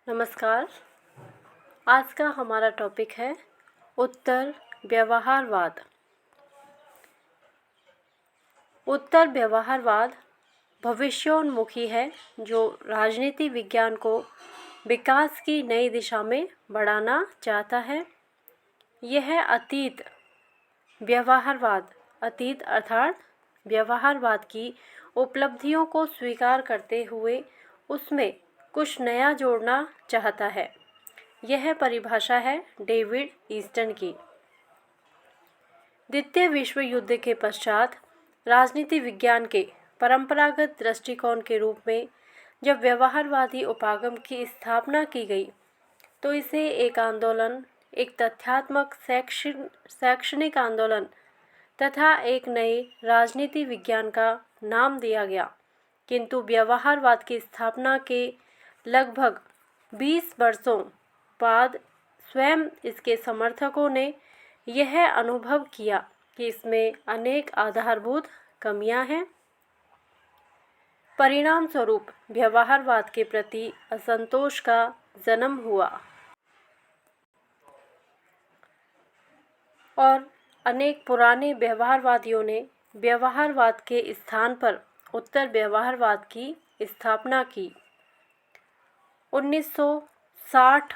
नमस्कार। आज का हमारा टॉपिक है उत्तर व्यवहारवाद। उत्तर व्यवहारवाद भविष्योन्मुखी है जो राजनीति विज्ञान को विकास की नई दिशा में बढ़ाना चाहता है। यह अतीत अर्थात व्यवहारवाद की उपलब्धियों को स्वीकार करते हुए उसमें कुछ नया जोड़ना चाहता है। यह परिभाषा है डेविड ईस्टन की। द्वितीय विश्व युद्ध के पश्चात राजनीति विज्ञान के परंपरागत दृष्टिकोण के रूप में जब व्यवहारवादी उपागम की स्थापना की गई तो इसे एक आंदोलन, एक तथ्यात्मक शैक्षणिक आंदोलन तथा एक नए राजनीति विज्ञान का नाम दिया गया। किंतु व्यवहारवाद की स्थापना के लगभग 20 वर्षों बाद स्वयं इसके समर्थकों ने यह अनुभव किया कि इसमें अनेक आधारभूत कमियां हैं। परिणाम स्वरूप व्यवहारवाद के प्रति असंतोष का जन्म हुआ और अनेक पुराने व्यवहारवादियों ने व्यवहारवाद के स्थान पर उत्तर व्यवहारवाद की स्थापना की। 1960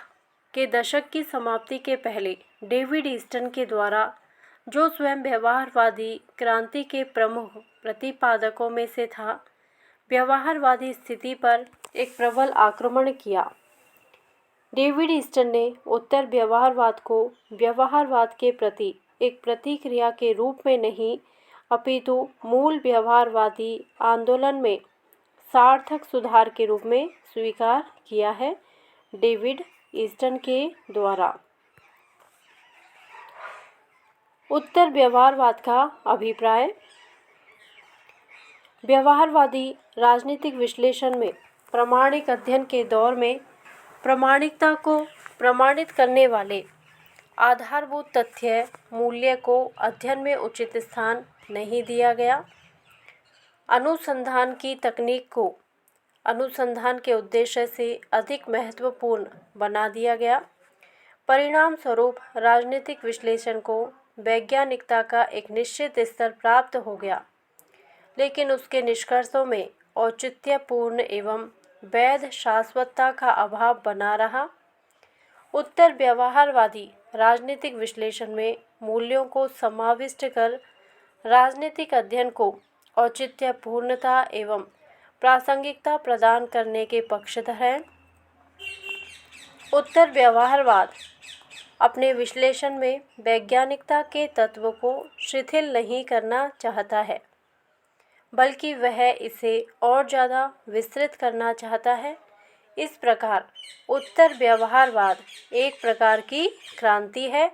के दशक की समाप्ति के पहले डेविड ईस्टन के द्वारा, जो स्वयं व्यवहारवादी क्रांति के प्रमुख प्रतिपादकों में से था, व्यवहारवादी स्थिति पर एक प्रबल आक्रमण किया। डेविड ईस्टन ने उत्तर व्यवहारवाद को व्यवहारवाद के प्रति एक प्रतिक्रिया के रूप में नहीं अपितु मूल व्यवहारवादी आंदोलन में सार्थक सुधार के रूप में स्वीकार किया है। डेविड ईस्टन के द्वारा उत्तर व्यवहारवाद का अभिप्राय। व्यवहारवादी राजनीतिक विश्लेषण में प्रामाणिक अध्ययन के दौर में प्रामाणिकता को प्रमाणित करने वाले आधारभूत तथ्य मूल्य को अध्ययन में उचित स्थान नहीं दिया गया। अनुसंधान की तकनीक को अनुसंधान के उद्देश्य से अधिक महत्वपूर्ण बना दिया गया। परिणाम स्वरूप राजनीतिक विश्लेषण को वैज्ञानिकता का एक निश्चित स्तर प्राप्त हो गया, लेकिन उसके निष्कर्षों में औचित्यपूर्ण एवं वैध शाश्वतता का अभाव बना रहा। उत्तर व्यवहारवादी राजनीतिक विश्लेषण में मूल्यों को समाविष्ट कर राजनीतिक अध्ययन को औचित्यपूर्णता एवं प्रासंगिकता प्रदान करने के पक्षधर हैं। उत्तर व्यवहारवाद अपने विश्लेषण में वैज्ञानिकता के तत्व को शिथिल नहीं करना चाहता है, बल्कि वह इसे और ज़्यादा विस्तृत करना चाहता है। इस प्रकार उत्तर व्यवहारवाद एक प्रकार की क्रांति है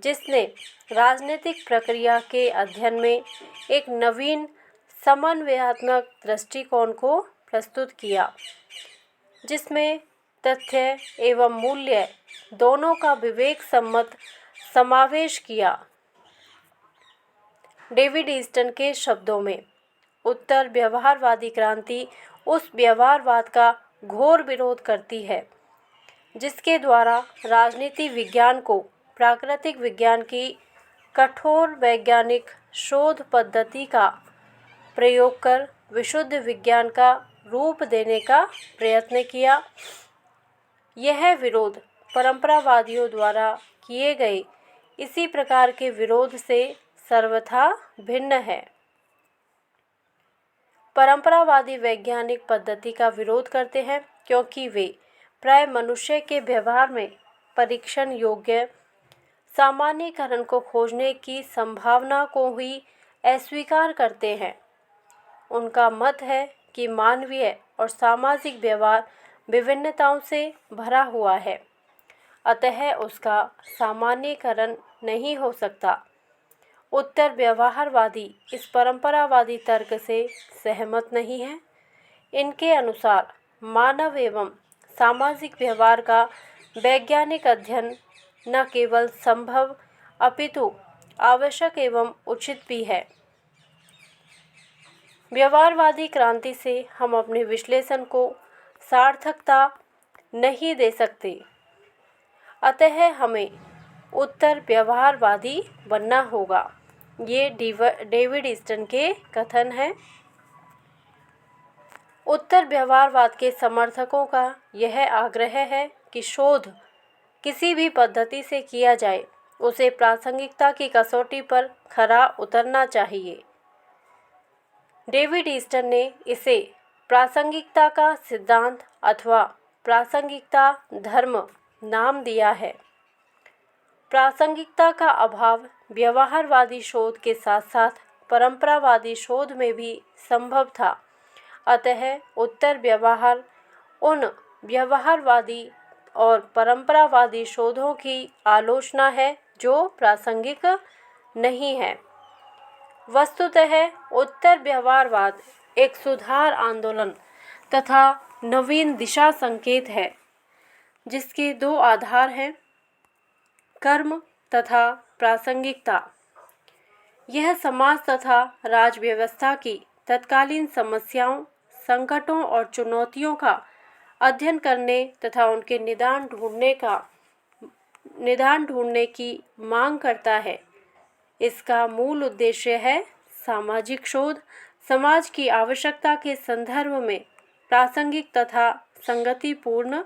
जिसने राजनीतिक प्रक्रिया के अध्ययन में एक नवीन समन्वयात्मक दृष्टिकोण को प्रस्तुत किया, जिसमें तथ्य एवं मूल्य दोनों का विवेक सम्मत समावेश किया। डेविड ईस्टन के शब्दों में, उत्तर व्यवहारवादी क्रांति उस व्यवहारवाद का घोर विरोध करती है जिसके द्वारा राजनीति विज्ञान को प्राकृतिक विज्ञान की कठोर वैज्ञानिक शोध पद्धति का प्रयोग कर विशुद्ध विज्ञान का रूप देने का प्रयत्न किया। यह विरोध परंपरावादियों द्वारा किए गए इसी प्रकार के विरोध से सर्वथा भिन्न है। परंपरावादी वैज्ञानिक पद्धति का विरोध करते हैं क्योंकि वे प्राय मनुष्य के व्यवहार में परीक्षण योग्य सामान्यीकरण को खोजने की संभावना को ही अस्वीकार करते हैं। उनका मत है कि मानवीय और सामाजिक व्यवहार विभिन्नताओं से भरा हुआ है, अतः उसका सामान्यीकरण नहीं हो सकता। उत्तर व्यवहारवादी इस परंपरावादी तर्क से सहमत नहीं है। इनके अनुसार मानव एवं सामाजिक व्यवहार का वैज्ञानिक अध्ययन न केवल संभव अपितु आवश्यक एवं उचित भी है। व्यवहारवादी क्रांति से हम अपने विश्लेषण को सार्थकता नहीं दे सकते। अतः हमें उत्तर व्यवहारवादी बनना होगा। ये डेविड ईस्टन के कथन हैं। उत्तर व्यवहारवाद के समर्थकों का यह आग्रह है कि शोध किसी भी पद्धति से किया जाए, उसे प्रासंगिकता की कसौटी पर खरा उतरना चाहिए। डेविड ईस्टन ने इसे प्रासंगिकता का सिद्धांत अथवा प्रासंगिकता धर्म नाम दिया है। प्रासंगिकता का अभाव व्यवहारवादी शोध के साथ साथ परंपरावादी शोध में भी संभव था। अतः उत्तर व्यवहार उन व्यवहारवादी और परंपरावादी शोधों की आलोचना है जो प्रासंगिक नहीं है। वस्तुतः उत्तर व्यवहारवाद एक सुधार आंदोलन तथा नवीन दिशा संकेत है, जिसके दो आधार हैं, कर्म तथा प्रासंगिकता। यह समाज तथा राज व्यवस्था की तत्कालीन समस्याओं, संकटों और चुनौतियों का अध्ययन करने तथा उनके निदान ढूंढने की मांग करता है। इसका मूल उद्देश्य है सामाजिक शोध समाज की आवश्यकता के संदर्भ में प्रासंगिक तथा संगतिपूर्ण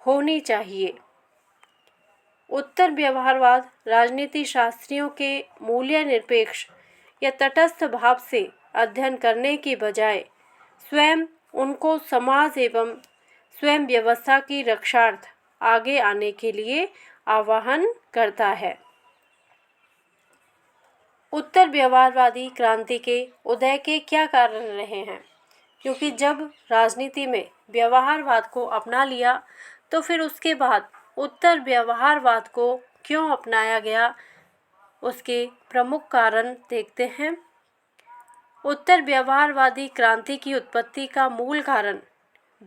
होनी चाहिए। उत्तर व्यवहारवाद राजनीति शास्त्रियों के मूल्य निरपेक्ष या तटस्थ भाव से अध्ययन करने की बजाय स्वयं उनको समाज एवं स्वयं व्यवस्था की रक्षार्थ आगे आने के लिए आह्वान करता है। उत्तर व्यवहारवादी क्रांति के उदय के क्या कारण रहे हैं? क्योंकि जब राजनीति में व्यवहारवाद को अपना लिया तो फिर उसके बाद उत्तर व्यवहारवाद को क्यों अपनाया गया, उसके प्रमुख कारण देखते हैं। उत्तर व्यवहारवादी क्रांति की उत्पत्ति का मूल कारण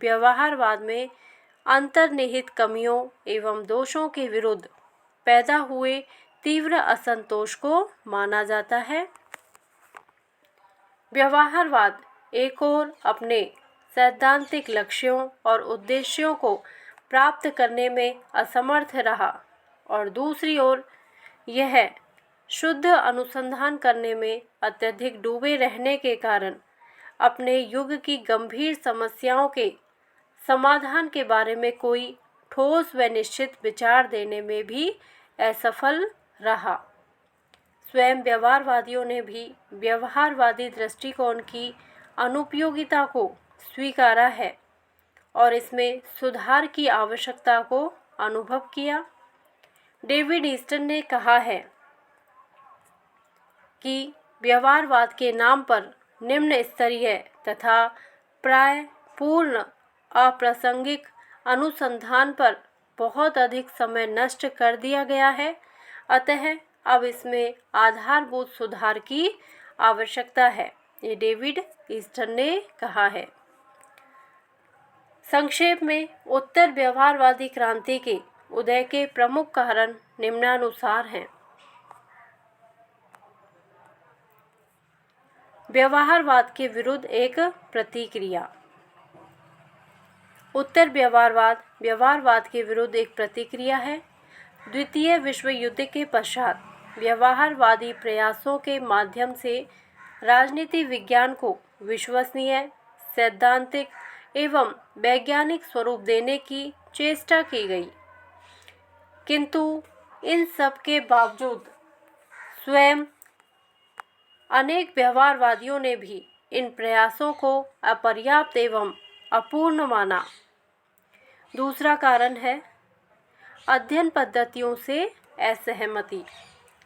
व्यवहारवाद में अंतर्निहित कमियों एवं दोषों के विरुद्ध पैदा हुए तीव्र असंतोष को माना जाता है। व्यवहारवाद एक ओर अपने सैद्धांतिक लक्ष्यों और उद्देश्यों को प्राप्त करने में असमर्थ रहा और दूसरी ओर यह शुद्ध अनुसंधान करने में अत्यधिक डूबे रहने के कारण अपने युग की गंभीर समस्याओं के समाधान के बारे में कोई ठोस व निश्चित विचार देने में भी असफल रहा। स्वयं व्यवहारवादियों ने भी व्यवहारवादी दृष्टिकोण की अनुपयोगिता को स्वीकारा है और इसमें सुधार की आवश्यकता को अनुभव किया। डेविड ईस्टन ने कहा है कि व्यवहारवाद के नाम पर निम्न स्तरीय तथा प्राय पूर्ण अप्रासंगिक अनुसंधान पर बहुत अधिक समय नष्ट कर दिया गया है। अतः अब इसमें आधारभूत सुधार की आवश्यकता है, ये डेविड ईस्टन ने कहा है। संक्षेप में उत्तर व्यवहारवादी क्रांति के उदय के प्रमुख कारण निम्नानुसार हैं। व्यवहारवाद के विरुद्ध एक प्रतिक्रिया। उत्तर व्यवहारवाद व्यवहारवाद के विरुद्ध एक प्रतिक्रिया है। द्वितीय विश्व युद्ध के पश्चात व्यवहारवादी प्रयासों के माध्यम से राजनीति विज्ञान को विश्वसनीय, सैद्धांतिक एवं वैज्ञानिक स्वरूप देने की चेष्टा की गई, किंतु इन सब के बावजूद स्वयं अनेक व्यवहारवादियों ने भी इन प्रयासों को अपर्याप्त एवं अपूर्ण माना। दूसरा कारण है अध्ययन पद्धतियों से असहमति।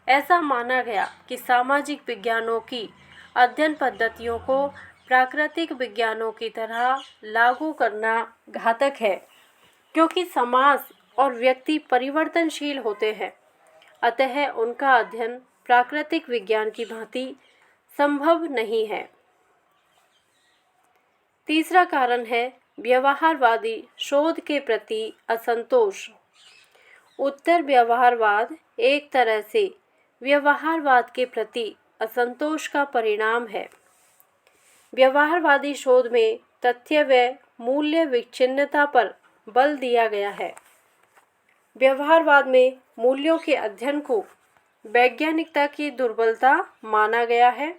ऐसा माना गया कि सामाजिक विज्ञानों की अध्ययन पद्धतियों को प्राकृतिक विज्ञानों की तरह लागू करना घातक है, क्योंकि समाज और व्यक्ति परिवर्तनशील होते हैं। अतः उनका अध्ययन प्राकृतिक विज्ञान की भांति संभव नहीं है। तीसरा कारण है व्यवहारवादी शोध के प्रति असंतोष। उत्तर व्यवहारवाद एक तरह से व्यवहारवाद के प्रति असंतोष का परिणाम है। व्यवहारवादी शोध में तथ्य व मूल्य विच्छिन्नता पर बल दिया गया है। व्यवहारवाद में मूल्यों के अध्ययन को वैज्ञानिकता की दुर्बलता माना गया है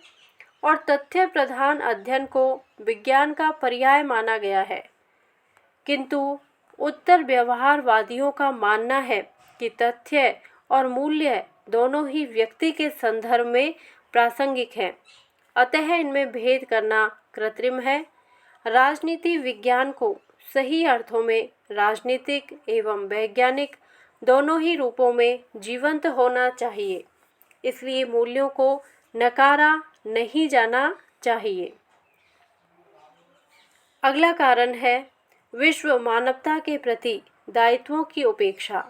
और तथ्य प्रधान अध्ययन को विज्ञान का पर्याय माना गया है। किंतु उत्तर व्यवहारवादियों का मानना है कि तथ्य और मूल्य दोनों ही व्यक्ति के संदर्भ में प्रासंगिक हैं, अतः इनमें भेद करना कृत्रिम है। राजनीति विज्ञान को सही अर्थों में राजनीतिक एवं वैज्ञानिक दोनों ही रूपों में जीवंत होना चाहिए, इसलिए मूल्यों को नकारा नहीं जाना चाहिए। अगला कारण है विश्व मानवता के प्रति दायित्वों की उपेक्षा।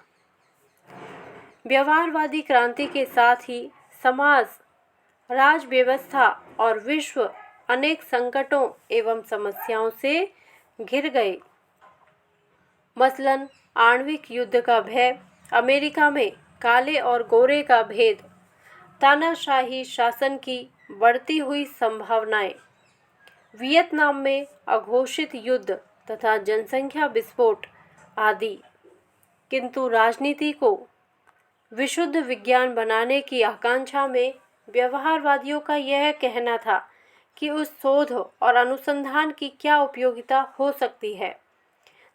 व्यवहारवादी क्रांति के साथ ही समाज, राज व्यवस्था और विश्व अनेक संकटों एवं समस्याओं से घिर गए। मसलन आणविक युद्ध का भय, अमेरिका में काले और गोरे का भेद, तानाशाही शासन की बढ़ती हुई संभावनाएं, वियतनाम में अघोषित युद्ध तथा जनसंख्या विस्फोट आदि। किंतु राजनीति को विशुद्ध विज्ञान बनाने की आकांक्षा में व्यवहारवादियों का यह कहना था कि उस शोध और अनुसंधान की क्या उपयोगिता हो सकती है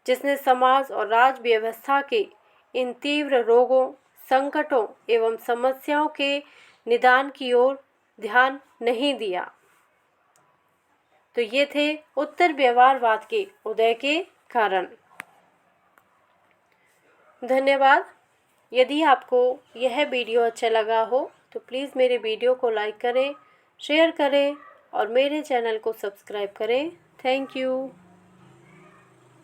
जिसने समाज और राज व्यवस्था के इन तीव्र रोगों, संकटों एवं समस्याओं के निदान की ओर ध्यान नहीं दिया। तो ये थे उत्तर व्यवहारवाद के उदय के कारण। धन्यवाद। यदि आपको यह वीडियो अच्छा लगा हो तो प्लीज़ मेरे वीडियो को लाइक करें, शेयर करें और मेरे चैनल को सब्सक्राइब करें। Thank you.